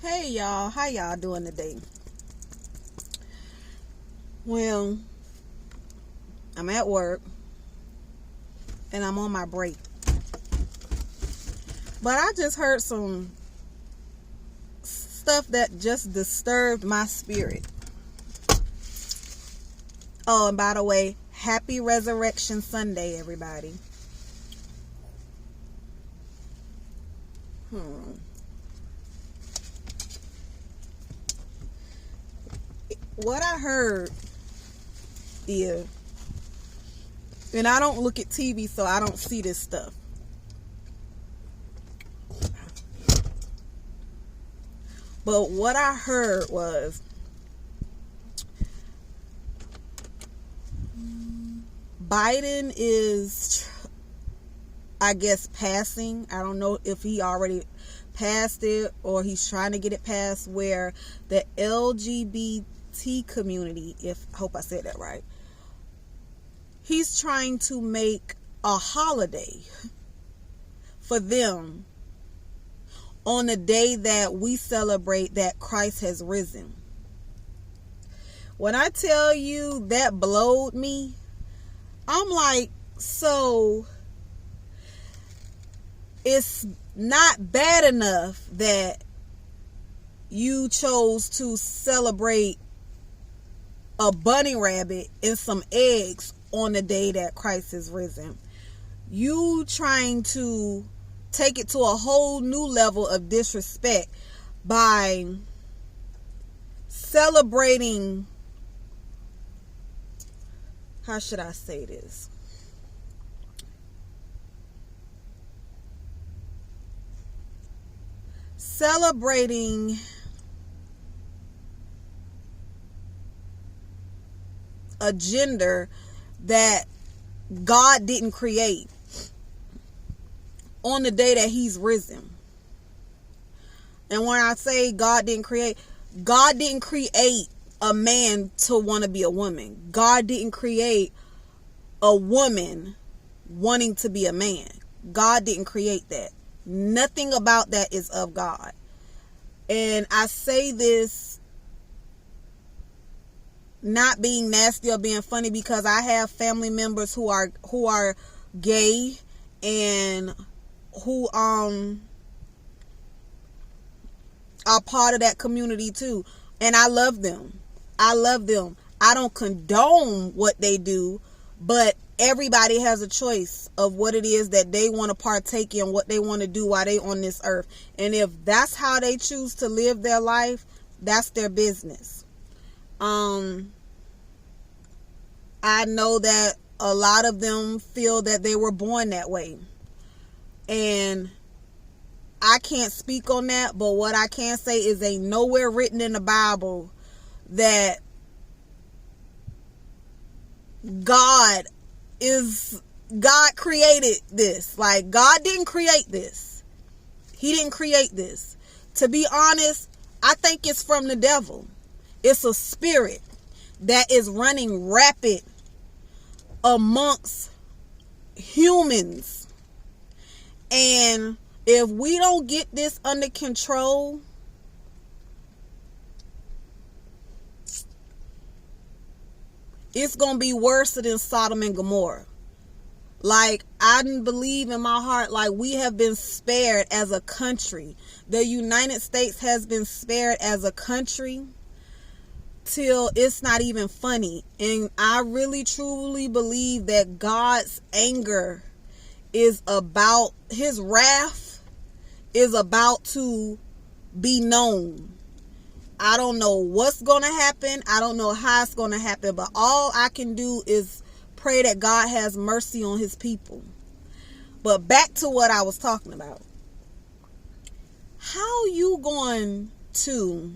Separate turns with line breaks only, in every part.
Hey y'all, how y'all doing today? Well, I'm at work and I'm on my break. But I just heard some stuff that just disturbed my spirit. Oh, and by the way, happy Resurrection Sunday, everybody. What I heard is, and I don't look at TV, so I don't see this stuff. But what I heard was Biden is, I guess, passing. I don't know if he already passed it or he's trying to get it passed, where the Lgbtq community, I hope I said that right, he's trying to make a holiday for them on the day that we celebrate that Christ has risen. When I tell you that blowed me, I'm like, so it's not bad enough that you chose to celebrate a bunny rabbit and some eggs on the day that Christ is risen. You trying to take it to a whole new level of disrespect by celebrating, how should I say this? Celebrating a gender that God didn't create on the day that he's risen. And when I say God didn't create a man to want to be a woman. God didn't create a woman wanting to be a man. God didn't create that. Nothing about that is of God. And I say this not being nasty or being funny, because I have family members who are gay and who are part of that community too. And I love them. I don't condone what they do, but everybody has a choice of what it is that they want to partake in, what they want to do while they on this earth. And if that's how they choose to live their life, that's their business. I know that a lot of them feel that they were born that way. And I can't speak on that, but what I can say is ain't nowhere written in the Bible that God created this. Like, God didn't create this. He didn't create this. To be honest, I think it's from the devil. It's a spirit that is running rapid amongst humans. And if we don't get this under control, it's going to be worse than Sodom and Gomorrah. Like, I believe in my heart, like, we have been spared as a country. The United States has been spared as a country till it's not even funny. And I really truly believe that God's anger is about, his wrath is about to be known. I don't know what's going to happen. I don't know how it's going to happen. But all I can do is pray that God has mercy on his people. But back to what I was talking about. How you going to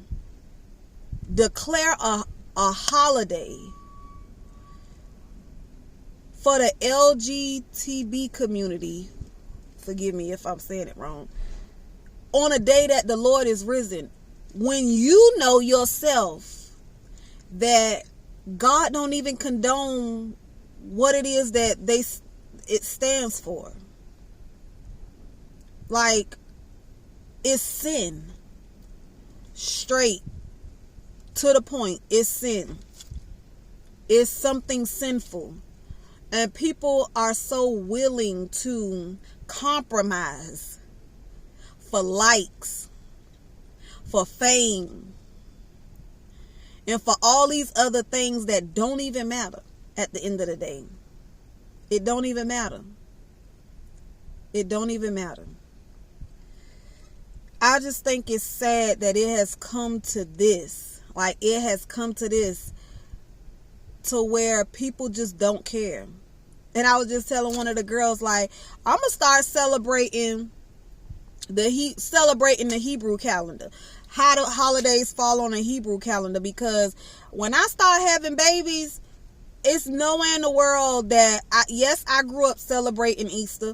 declare a holiday for the LGBT community, forgive me if I'm saying it wrong, on a day that the Lord is risen, when you know yourself that God don't even condone what it is that it stands for? Like, it's sin. straight to the point, is sin. It's something sinful. And people are so willing to compromise for likes, for fame, and for all these other things that don't even matter at the end of the day. It don't even matter. It don't even matter. I just think it's sad that it has come to this. Like, it has come to this, to where people just don't care. And I was just telling one of the girls, like, I'm gonna start celebrating the Hebrew calendar. How the holidays fall on a Hebrew calendar, because when I start having babies, it's nowhere in the world that I grew up celebrating Easter.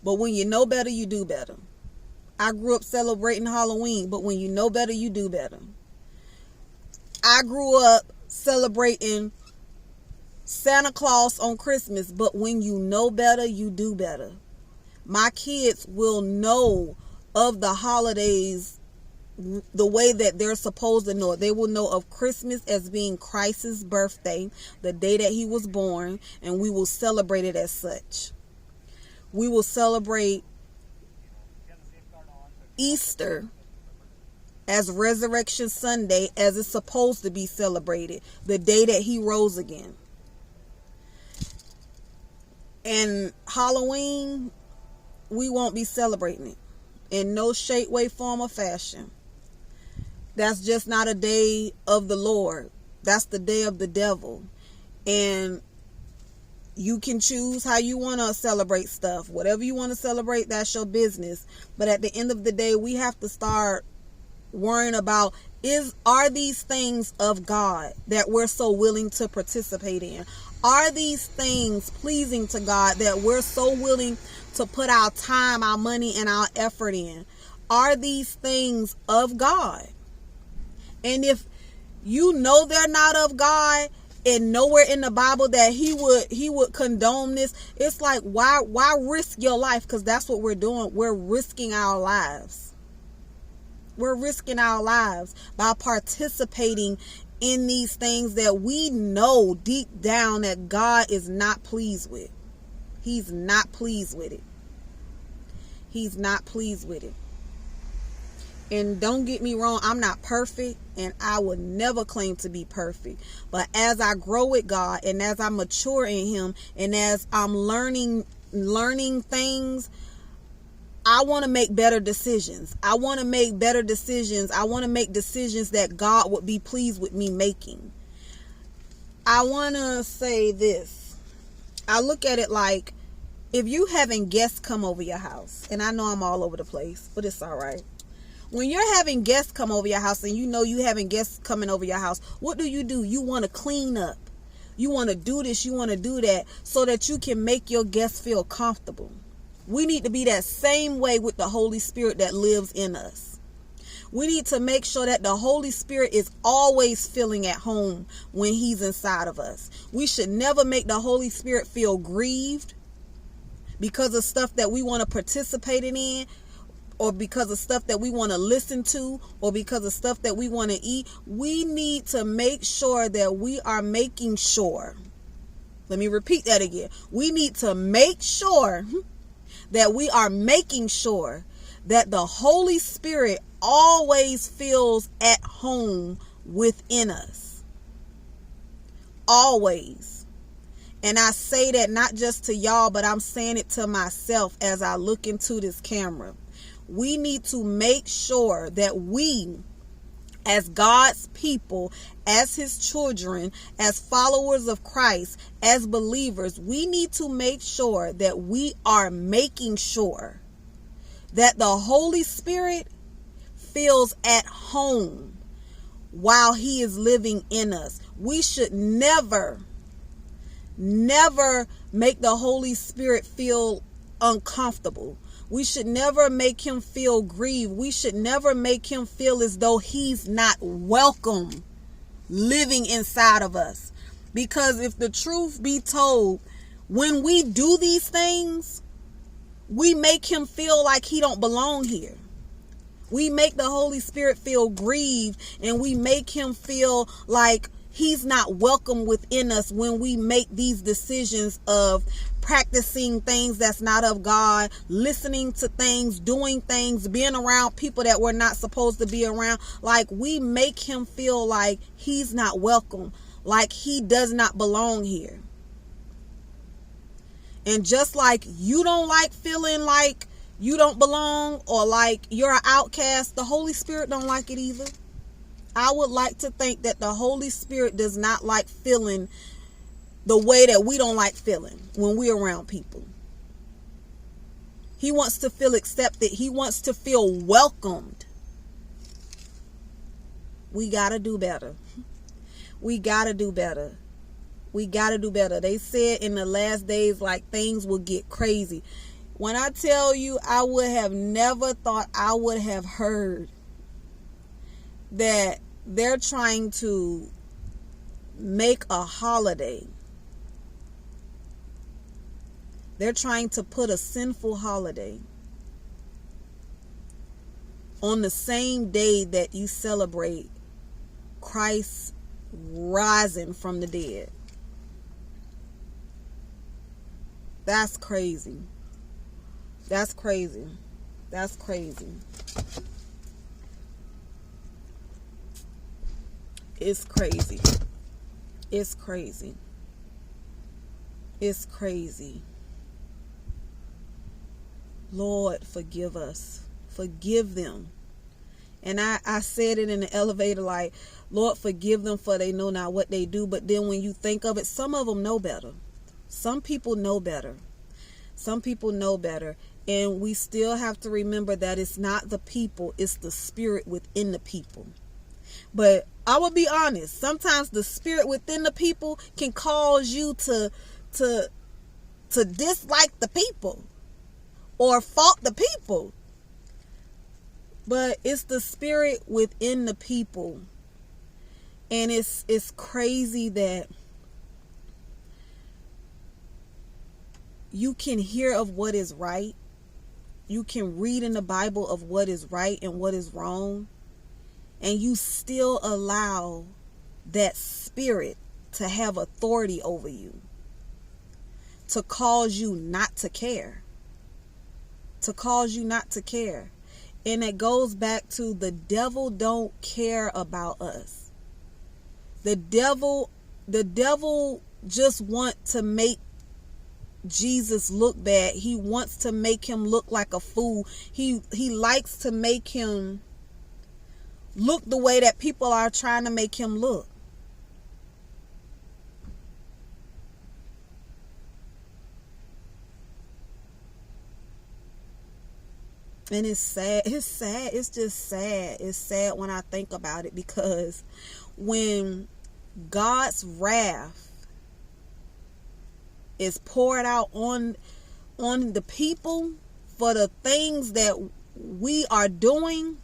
But when you know better, you do better. I grew up celebrating Halloween, but when you know better, you do better. I grew up celebrating Santa Claus on Christmas, but when you know better, you do better. My kids will know of the holidays the way that they're supposed to know it. They will know of Christmas as being Christ's birthday, the day that he was born, and we will celebrate it as such. We will celebrate Easter as Resurrection Sunday, as it's supposed to be celebrated, the day that he rose again. And Halloween, we won't be celebrating it in no shape, way, form, or fashion. That's just not a day of the Lord. That's the day of the devil. And you can choose how you want to celebrate stuff. Whatever you want to celebrate, that's your business. But at the end of the day, we have to start worrying about, are these things of God that we're so willing to participate in? Are these things pleasing to God that we're so willing to put our time, our money, and our effort in? Are these things of God? And if you know they're not of God, and nowhere in the Bible that he would condone this, it's like, why risk your life? Because that's what we're doing. We're risking our lives. We're risking our lives by participating in these things that we know deep down that God is not pleased with. He's not pleased with it. He's not pleased with it. And don't get me wrong, I'm not perfect, and I would never claim to be perfect. But as I grow with God, and as I mature in him, and as I'm learning things, I want to make better decisions. I want to make better decisions. I want to make decisions that God would be pleased with me making. I want to say this. I look at it like, if you having guests come over your house, and I know I'm all over the place, but it's all right. When you're having guests come over your house, and you know you having guests coming over your house, what do? You want to clean up. You want to do this, you want to do that, so that you can make your guests feel comfortable. We need to be that same way with the Holy Spirit that lives in us. We need to make sure that the Holy Spirit is always feeling at home when he's inside of us. We should never make the Holy Spirit feel grieved because of stuff that we want to participate in, or because of stuff that we want to listen to, or because of stuff that we want to eat. We need to make sure that we are making sure. Let me repeat that again. We need to make sure that we are making sure that the Holy Spirit always feels at home within us. Always. And I say that not just to y'all, but I'm saying it to myself as I look into this camera. We need to make sure that we, as God's people, as his children, as followers of Christ, as believers, we need to make sure that we are making sure that the Holy Spirit feels at home while he is living in us. We should never make the Holy Spirit feel uncomfortable. We should never make him feel grieved. We should never make him feel as though he's not welcome living inside of us. Because if the truth be told, when we do these things, we make him feel like he don't belong here. We make the Holy Spirit feel grieved, and we make him feel like he's not welcome within us when we make these decisions of practicing things that's not of God, listening to things, doing things, being around people that we're not supposed to be around. Like, we make him feel like he's not welcome, like he does not belong here. And just like you don't like feeling like you don't belong or like you're an outcast, the Holy Spirit don't like it either. I would like to think that the Holy Spirit does not like feeling the way that we don't like feeling when we're around people. He wants to feel accepted. He wants to feel welcomed. We got to do better. We got to do better. We got to do better. They said in the last days, like, things will get crazy. When I tell you, I would have never thought I would have heard that they're trying to make a holiday. They're trying to put a sinful holiday on the same day that you celebrate Christ rising from the dead. That's crazy. That's crazy. That's crazy. It's crazy. It's crazy. It's crazy. Lord, forgive us. Forgive them. And I said it in the elevator, like, Lord, forgive them, for they know not what they do. But then when you think of it, some of them know better. Some people know better. Some people know better. And we still have to remember that it's not the people, it's the spirit within the people. But I will be honest, sometimes the spirit within the people can cause you to dislike the people or fault the people. But it's the spirit within the people. And it's crazy that you can hear of what is right. You can read in the Bible of what is right and what is wrong. And you still allow that spirit to have authority over you, to cause you not to care. To cause you not to care. And it goes back to the devil don't care about us. The devil just want to make Jesus look bad. He wants to make him look like a fool. He likes to make him look the way that people are trying to make him look. And it's sad. It's sad. It's just sad. It's sad when I think about it, because when God's wrath is poured out on the people for the things that we are doing,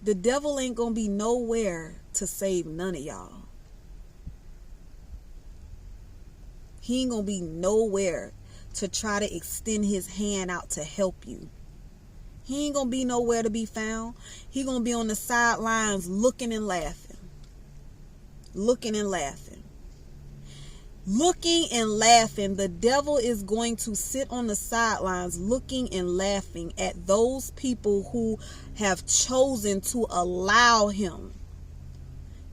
the devil ain't gonna be nowhere to save none of y'all. He ain't gonna be nowhere to try to extend his hand out to help you. He ain't gonna be nowhere to be found. He gonna be on the sidelines looking and laughing. Looking and laughing. Looking and laughing. The devil is going to sit on the sidelines looking and laughing at those people who have chosen to allow him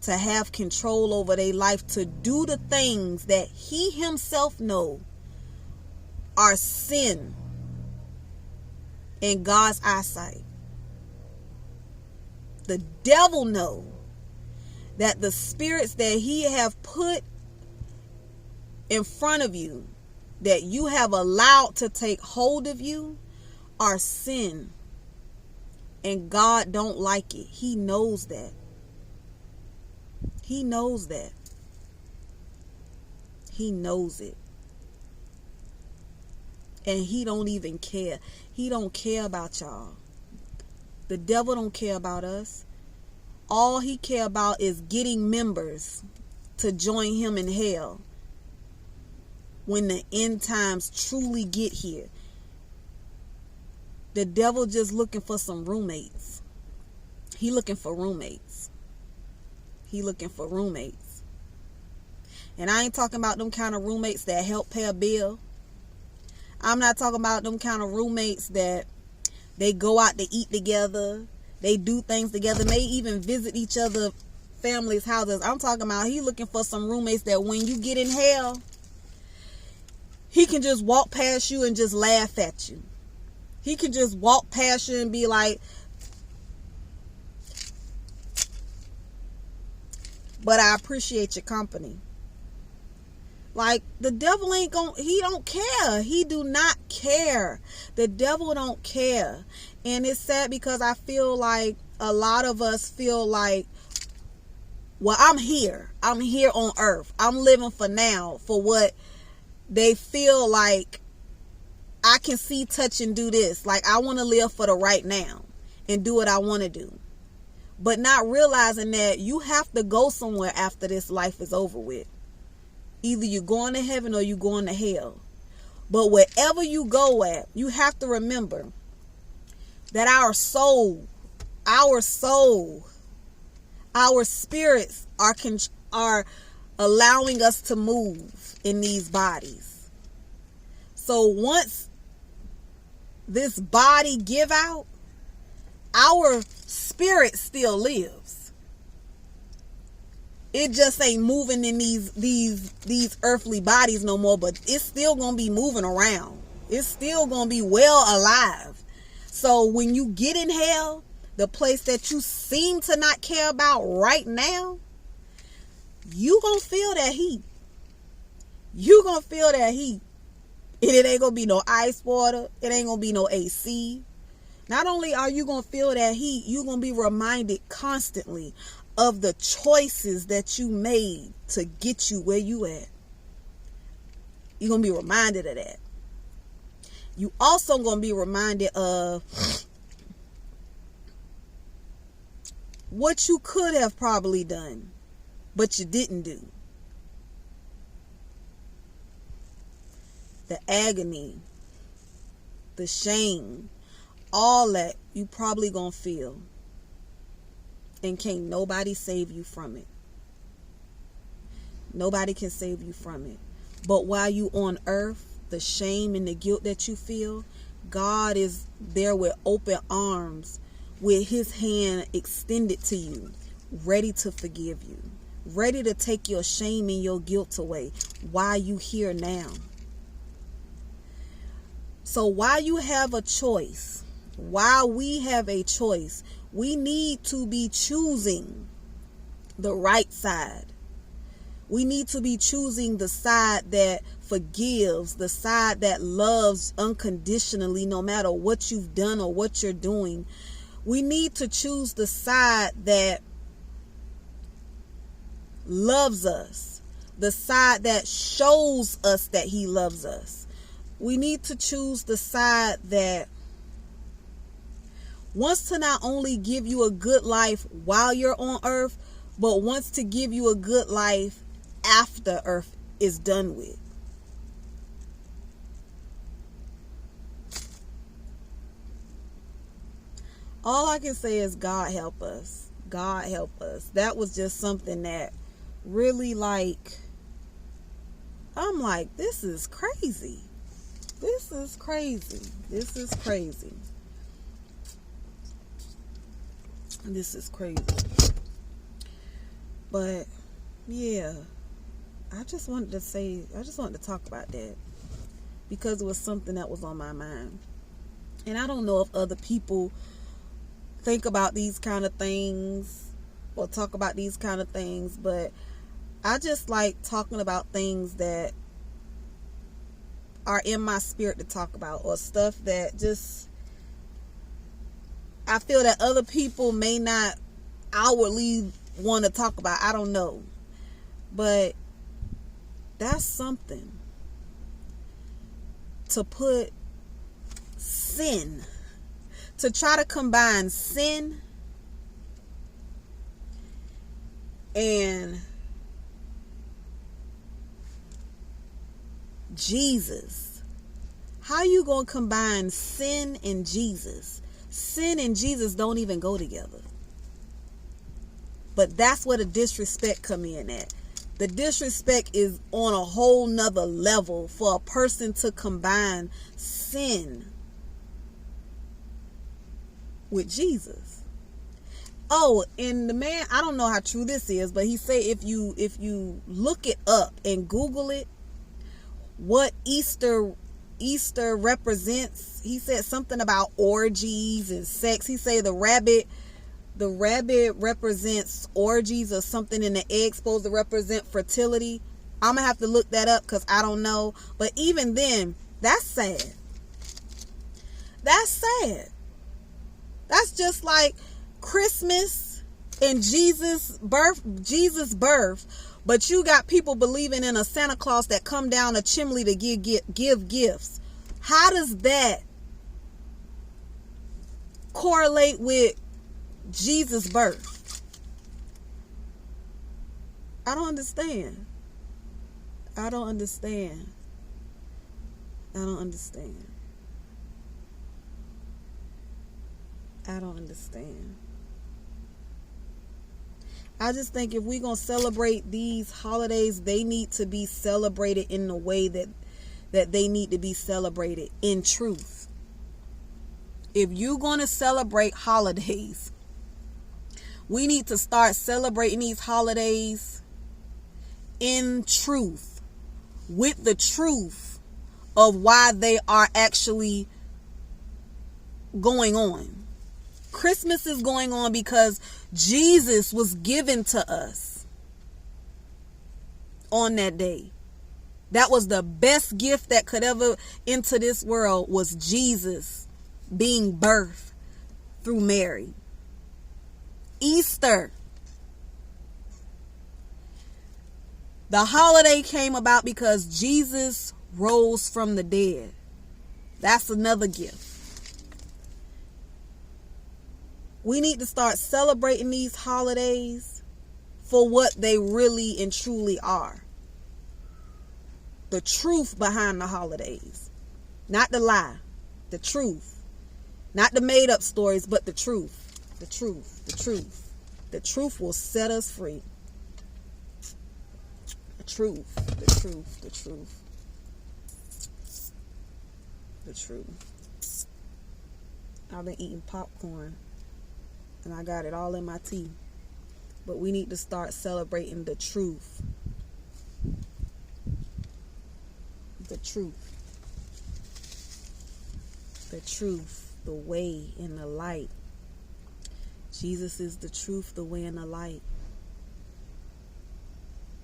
to have control over their life, to do the things that he himself knows are sin in God's eyesight. The devil knows that the spirits that he have put in front of you, that you have allowed to take hold of you, are sin. And God don't like it. He knows that. He knows that. He knows it. And he don't even care. He don't care about y'all. The devil don't care about us. All he care about is getting members to join him in hell when the end times truly get here. The devil just looking for some roommates. He looking for roommates. He looking for roommates. And I ain't talking about them kind of roommates that help pay a bill. I'm not talking about them kind of roommates that they go out to eat together. They do things together. May even visit each other families' houses. I'm talking about he looking for some roommates that when you get in hell, he can just walk past you and just laugh at you. He can just walk past you and be like, but I appreciate your company. Like, the devil ain't gonna, he don't care. He do not care. The devil don't care. And it's sad because I feel like a lot of us feel like, well, I'm here on earth. I'm living for now, for what they feel like I can see, touch, and do this. Like, I want to live for the right now and do what I want to do. But not realizing that you have to go somewhere after this life is over with. Either you're going to heaven or you're going to hell. But wherever you go at, you have to remember that our soul, our spirits are allowing us to move in these bodies. So once this body give out, our spirit still lives. It just ain't moving in these earthly bodies no more, but it's still gonna be moving around. It's still gonna be well alive. So when you get in hell, the place that you seem to not care about right now, you gonna feel that heat. You gonna feel that heat. And it ain't gonna be no ice water. It ain't gonna be no AC. Not only are you gonna feel that heat, you're gonna be reminded constantly of the choices that you made to get you where you at. You're gonna be reminded of that. You also gonna be reminded of what you could have probably done, but you didn't do. The agony, the shame, all that you probably gonna feel. And can't nobody save you from it. Nobody can save you from it. But while you on earth, the shame and the guilt that you feel, God is there with open arms, with his hand extended to you, ready to forgive you, ready to take your shame and your guilt away while you here now. So while you have a choice, while we have a choice, we need to be choosing the right side. We need to be choosing the side that forgives, the side that loves unconditionally, no matter what you've done or what you're doing. We need to choose the side that loves us, the side that shows us that he loves us. We need to choose the side that wants to not only give you a good life while you're on earth, but wants to give you a good life after earth is done with. All I can say is God help us. God help us. That was just something that really, like, I'm like, this is crazy. This is crazy. This is crazy. This is crazy. But yeah, I just wanted to talk about that because it was something that was on my mind. And I don't know if other people think about these kind of things or talk about these kind of things, but I just like talking about things that are in my spirit to talk about, or stuff that just I feel that other people may not outwardly want to talk about. I don't know. But that's something. To put sin, to try to combine sin and Jesus. How you going to combine sin and Jesus? Sin and Jesus don't even go together. But that's where the disrespect come in at. The disrespect is on a whole nother level for a person to combine sin with Jesus. Oh, and the man, I don't know how true this is, but he say if you look it up and Google it, what Easter represents, he said something about orgies and sex. He say the rabbit represents orgies or something, and the egg supposed to represent fertility. I'm gonna have to look that up because I don't know. But even then, that's sad. That's sad. That's just like Christmas and Jesus' birth, but you got people believing in a Santa Claus that come down a chimney to give gifts. How does that correlate with Jesus' birth? I don't understand. I don't understand. I don't understand. I don't understand. I just think if we're going to celebrate these holidays, they need to be celebrated in the way that they need to be celebrated, in truth. If you're going to celebrate holidays, we need to start celebrating these holidays in truth, with the truth of why they are actually going on. Christmas is going on because Jesus was given to us on that day. That was the best gift that could ever enter this world, was Jesus being birthed through Mary. Easter, the holiday came about because Jesus rose from the dead. That's another gift. We need to start celebrating these holidays for what they really and truly are. The truth behind the holidays. Not the lie. The truth. Not the made up stories, but the truth. The truth. The truth. The truth will set us free. The truth. The truth. The truth. The truth. I've been eating popcorn and I got it all in my tea. But we need to start celebrating the truth. The truth. The truth, the way, and the light. Jesus is the truth, the way, and the light.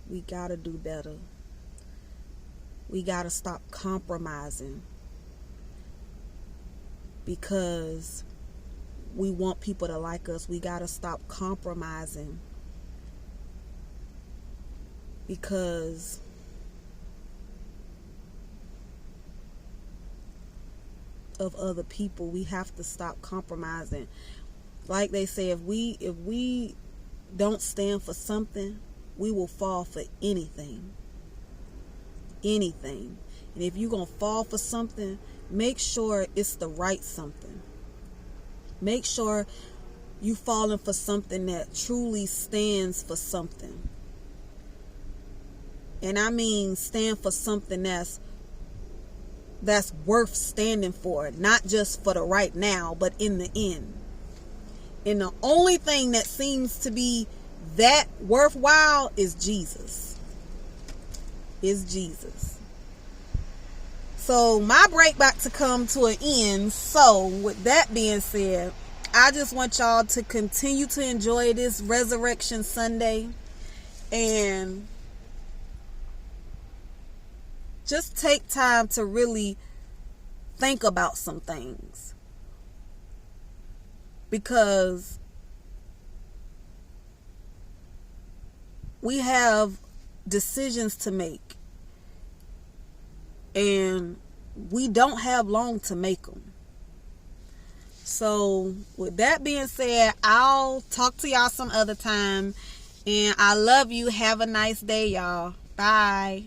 We gotta do better. We gotta stop compromising because we want people to like us. We gotta stop compromising because of other people. We have to stop compromising. Like they say, if we don't stand for something, we will fall for anything. Anything. And if you're going to fall for something, make sure it's the right something. Make sure you falling for something that truly stands for something. And I mean stand for something that's worth standing for, not just for the right now, but in the end. And the only thing that seems to be that worthwhile is Jesus. Is Jesus. So my break back to come to an end. So with that being said, I just want y'all to continue to enjoy this Resurrection Sunday and just take time to really think about some things, because we have decisions to make and we don't have long to make them. So with that being said, I'll talk to y'all some other time, and I love you. Have a nice day, y'all. Bye.